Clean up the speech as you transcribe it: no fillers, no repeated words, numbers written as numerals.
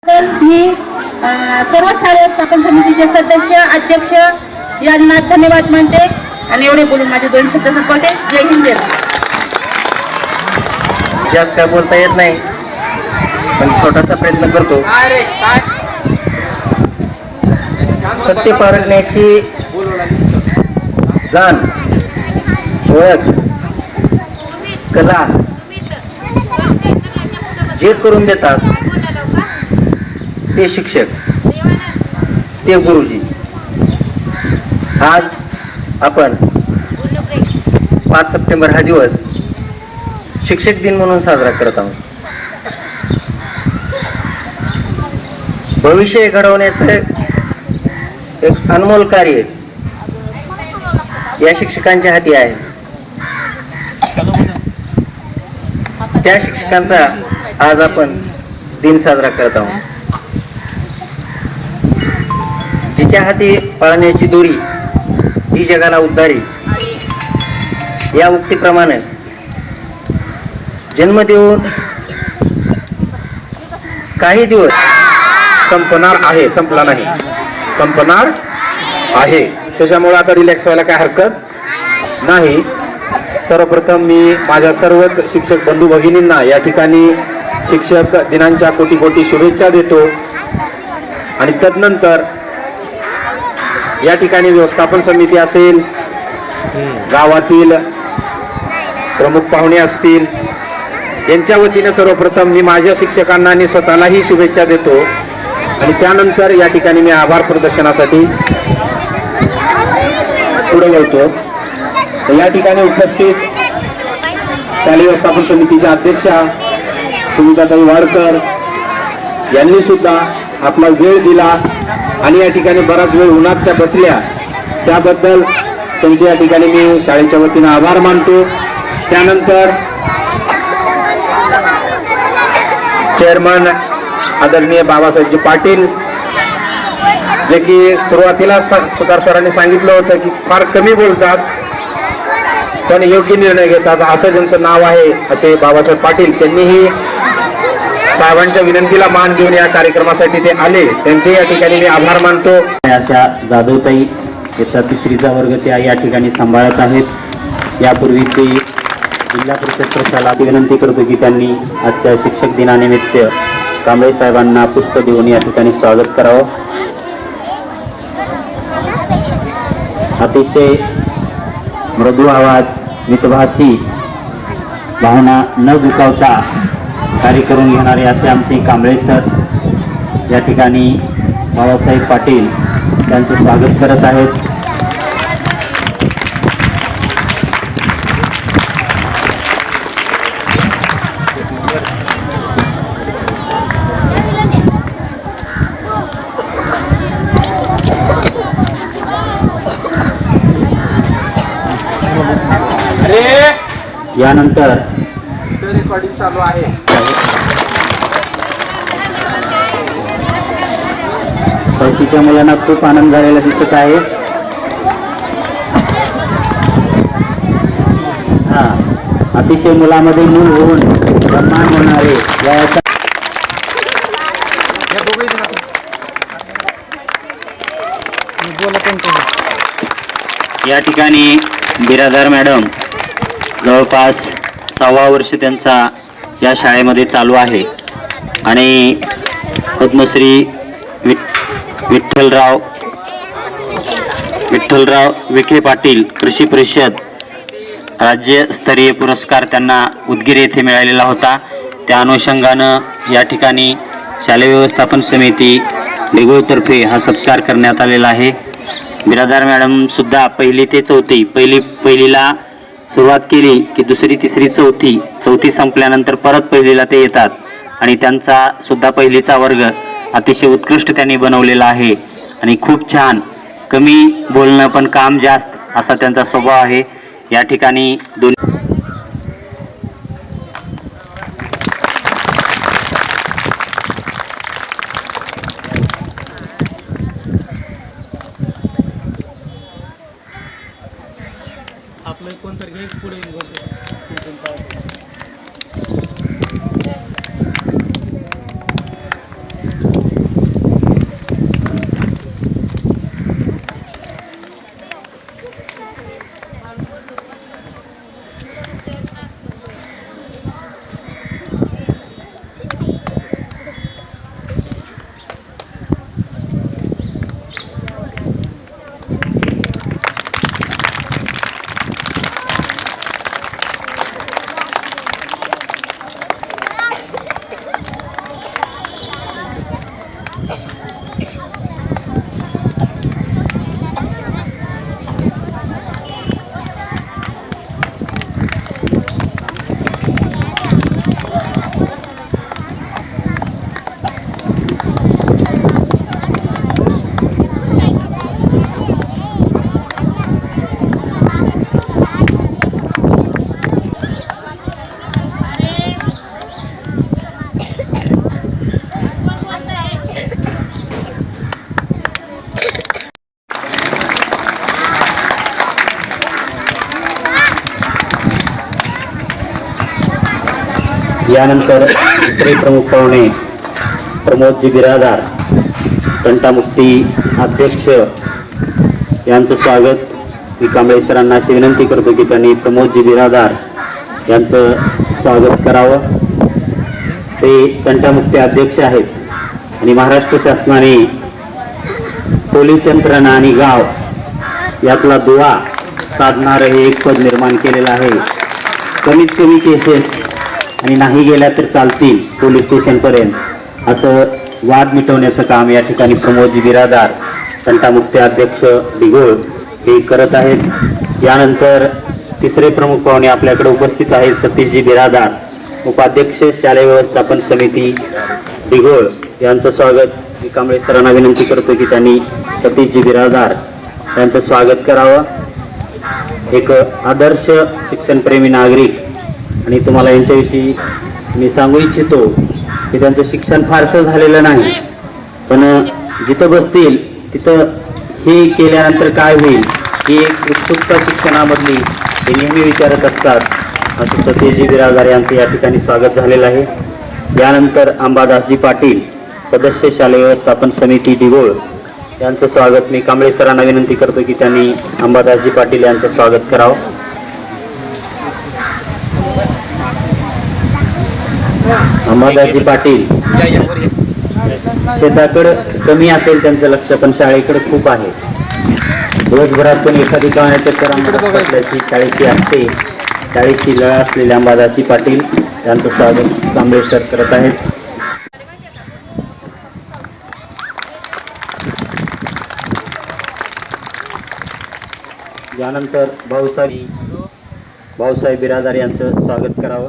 मी सर्व शाळा स्थापन समितीचे सदस्य अध्यक्ष यांना धन्यवाद मानते आणि एवढे बोलून माझे 2 शब्द संपवते. जय हिंद. जास्त काय बोलता येत नाही पण छोटासा प्रयत्न करतो. सत्य पारखण्याची जाण, ओळख, कला जे करून देतात ते शिक्षक, ते गुरुजी. आज आपण 5 सप्टेंबर हा दिवस शिक्षक दिन म्हणून साजरा करत आहोत. भविष्य घडवण्याचं एक अनमोल कार्य या शिक्षकांच्या हाती आहे. त्या शिक्षकांचा आज आपण दिन साजरा करत आहोत. जिच्या हाती पाळण्याची दोरी ती जगाला उद्धारी या उक्तीप्रमाणे जन्म देऊन काही दिवस संपणार आहे, संपला नाही, संपणार आहे. त्याच्यामुळे आता रिलॅक्स व्हायला काय हरकत नाही. सर्वप्रथम मी माझ्या सर्वच शिक्षक बंधू भगिनींना या ठिकाणी शिक्षक दिनांच्या कोटी कोटी शुभेच्छा देतो. आणि तदनंतर या ठिकाणी व्यवस्थापन समिती असेल, गावातील प्रमुख पाहुणे असतील, यांच्या वतीने सर्वप्रथम मी माझ्या शिक्षकांना आणि स्वतःलाही शुभेच्छा देतो. आणि त्यानंतर या ठिकाणी मी आभार प्रदर्शनासाठी पुढे बोलतो. या ठिकाणी उपस्थित शालेय व्यवस्थापन समितीच्या अध्यक्षा सुमिताताई वाडकर यांनी सुद्धा आपला वेळ दिला आणि या ठिकाणी बराच वेळ उन्हात त्या बसल्या, त्याबद्दल त्यांचे या ठिकाणी मी शाळेच्या वतीने आभार मानतो. त्यानंतर चेअरमन आदरणीय बाबासाहेबजी पाटील, जे की सुरुवातीला सुतार सरांनी सांगितलं होतं की फार कमी बोलतात पण योग्य निर्णय घेतात, असं ज्यांचं नाव आहे असे बाबासाहेब पाटील, त्यांनीही साहेबांच्या विनंतीला मान देऊन या कार्यक्रमासाठी ते आले. त्यांचे या ठिकाणी मी आभार मानतो. अशा जाधवताई इयत्ता 3रीचा वर्ग त्या या ठिकाणी सांभाळत आहेत. यापूर्वी ते जिल्हा परिषद प्रशाला विनंती करतो की त्यांनी आजच्या शिक्षक दिनानिमित्त कांबळे साहेबांना पुष्प देऊन या ठिकाणी स्वागत करावं. अतिशय मृदू आवाज, मितभाषी, भावना न दुखावता कार्य करून घेणारे असे आमचे कांबळे सर या ठिकाणी बाबासाहेब पाटील त्यांचं स्वागत करत आहेत. यानंतर रेकॉर्डिंग चालू आहे. चौथीच्या मुलांना खूप आनंद झालेला दिसत आहे. अतिशय मुलामध्ये मूल होऊन सन्मान होणारे या ठिकाणी बिरादार मॅडम जवळपास 6वा वर्ष त्यांचा या शाळेमध्ये चालू आहे आणि पद्मश्री विठ्ठलराव विखे पाटील कृषी परिषद राज्यस्तरीय पुरस्कार त्यांना उदगीर येथे मिळालेला होता. त्या अनुषंगानं या ठिकाणी शालेय व्यवस्थापन समिती देगूळतर्फे हा सत्कार करण्यात आलेला आहे. बिरादार मॅडम सुद्धा 1ली ते 4थी पहिलीला सुरुवात केली की 2री, 3री, 4थी संपल्यानंतर परत 1लीला ते येतात आणि त्यांचा सुद्धा 1लीचा वर्ग अतिशय उत्कृष्ट त्यांनी बनवलेला आहे आणि खूप छान, कमी बोलणं पण काम जास्त असा त्यांचा स्वभाव आहे. या ठिकाणी आपलं कोणतरी घे पुढे यानंतर दुसरे प्रमुख पाहुणे प्रमोदजी बिरादार तंटामुक्ती अध्यक्ष यांचं स्वागत मी कांबळे सरांना अशी विनंती करतो की त्यांनी प्रमोदजी बिरादार यांचं स्वागत करावं. ते तंटामुक्ती अध्यक्ष आहेत आणि महाराष्ट्र शासनाने पोलीस यंत्रणा आणि गाव यातला दुवा साधणारं हे एक पद निर्माण केलेलं आहे. कमीत कमी केसेस आणि नाही गेल्या तर चालतील पोलीस स्टेशनपर्यंत असं वाद मिटवण्याचं काम या ठिकाणी प्रमोदजी बिरादार तंटामुक्ती अध्यक्ष दिघोळ हे करत आहेत. यानंतर तिसरे प्रमुख पाहुणे आपल्याकडे उपस्थित आहेत सतीशजी बिरादार उपाध्यक्ष शालेय व्यवस्थापन समिती दिघोळ यांचं स्वागत मी कांबळे सरांना विनंती करतो की त्यांनी सतीशजी बिरादार यांचं स्वागत करावं. एक आदर्श शिक्षणप्रेमी नागरिक आणि तुम्हाला यांच्याविषयी मी सांगू इच्छितो की त्यांचं शिक्षण फारसं झालेलं नाही, पण जिथं बसतील तिथं हे केल्यानंतर काय होईल ही एक उत्सुकता शिक्षणामधली ते नेहमी विचारत असतात. असं सतीशजी बिरादार यांचं या ठिकाणी स्वागत झालेलं आहे. यानंतर अंबादासजी पाटील सदस्य शालेय व्यवस्थापन समिती दिघोळ यांचं स्वागत मी कांबळे सरांना विनंती करतो की त्यांनी अंबादासजी पाटील यांचं स्वागत करावं. अंबादासजी पाटील शेताकडे कमी असेल त्यांचं लक्ष, पण शाळेकडे खूप आहे. दिवसभरात पण एखादी कामाच्या असल्याची शाळेची असते. शाळेची लळा असलेले अंबादासजी पाटील यांचं स्वागत कांबळे सर करत आहेत. यानंतर भाऊसाहेब बिरादार यांचं स्वागत करावं.